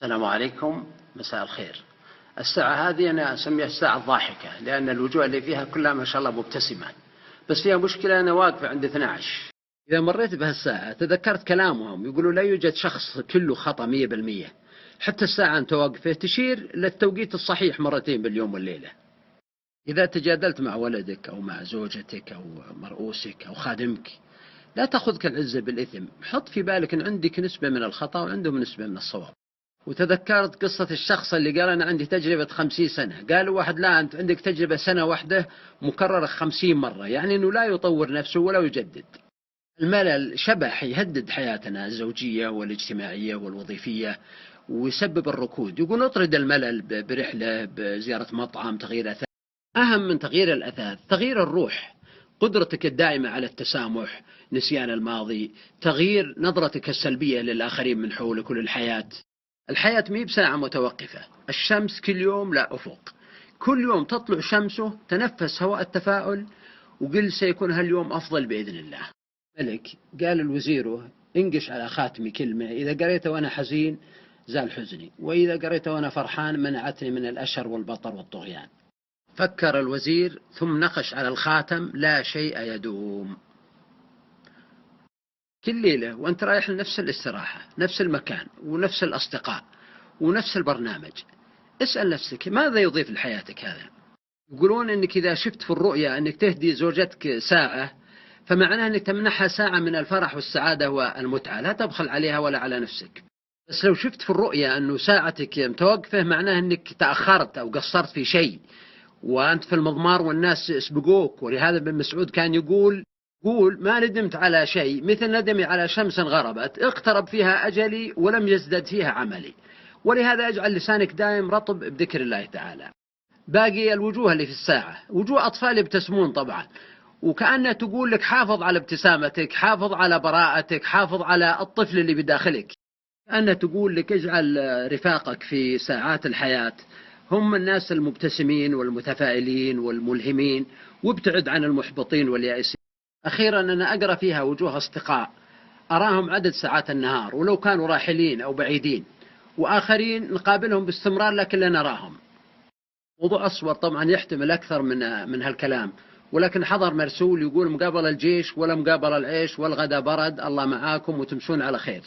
السلام عليكم، مساء الخير. الساعة هذه أنا أسميها الساعة الضاحكة، لأن الوجوه اللي فيها كلها ما شاء الله مبتسمة، بس فيها مشكلة، أنا واقفة عند 12. إذا مريت بهالساعة تذكرت كلامهم، يقولوا لا يوجد شخص كله خطأ 100%. حتى الساعة أنت واقفة تشير للتوقيت الصحيح مرتين باليوم والليلة. إذا تجادلت مع ولدك أو مع زوجتك أو مرؤوسك أو خادمك، لا تأخذك العزة بالإثم، حط في بالك أن عندك نسبة من الخطأ وعندهم نسبة من الصواب. وتذكرت قصة الشخص اللي قال أنا عندي تجربة 50 سنة، قالوا واحد لا أنت عندك تجربة سنة واحدة مكررة 50 مرة، يعني أنه لا يطور نفسه ولا يجدد. الملل شبح يهدد حياتنا الزوجية والاجتماعية والوظيفية ويسبب الركود. يقول اطرد الملل برحلة، بزيارة مطعم، تغيير أثاث. أهم من تغيير الأثاث تغيير الروح، قدرتك الدائمة على التسامح، نسيان الماضي، تغيير نظرتك السلبية للآخرين من حولك وللحياة. الحياة مي بساعة متوقفة، الشمس كل يوم لا أفق، كل يوم تطلع شمسه، تنفس هواء التفاؤل وقل سيكون هاليوم أفضل بإذن الله. ملك قال الوزير انقش على خاتمي كلمة، إذا قريته وأنا حزين زال حزني، وإذا قريته وأنا فرحان منعتني من الأشر والبطر والطغيان. فكر الوزير ثم نقش على الخاتم لا شيء يدوم. كل ليلة وأنت رايح لنفس الاستراحة، نفس المكان ونفس الأصدقاء ونفس البرنامج، اسأل نفسك ماذا يضيف لحياتك هذا؟ يقولون أنك إذا شفت في الرؤيا أنك تهدي زوجتك ساعة، فمعناه أنك تمنحها ساعة من الفرح والسعادة والمتعة، لا تبخل عليها ولا على نفسك. بس لو شفت في الرؤيا أنه ساعتك متوقفة، معناه أنك تأخرت أو قصرت في شيء وأنت في المضمار والناس سبقوك. ولهذا ابن مسعود كان يقول ما ندمت على شيء مثل ندمي على شمس غربت اقترب فيها أجلي ولم يزدد فيها عملي. ولهذا اجعل لسانك دائم رطب بذكر الله تعالى. باقي الوجوه اللي في الساعة وجوه أطفال يبتسمون طبعا، وكأنها تقول لك حافظ على ابتسامتك، حافظ على براءتك، حافظ على الطفل اللي بداخلك. كأنها تقول لك اجعل رفاقك في ساعات الحياة هم الناس المبتسمين والمتفائلين والملهمين، وابتعد عن المحبطين واليائسين. أخيرا أنا أقرأ فيها وجوه أصدقاء أراهم عدد ساعات النهار ولو كانوا راحلين أو بعيدين، وآخرين نقابلهم باستمرار لكن لا نراهم. موضوع أصور طبعا يحتمل أكثر من هالكلام، ولكن حضر مرسول يقول مقابل الجيش ولا مقابل العيش والغدا برد، الله معاكم وتمشون على خير.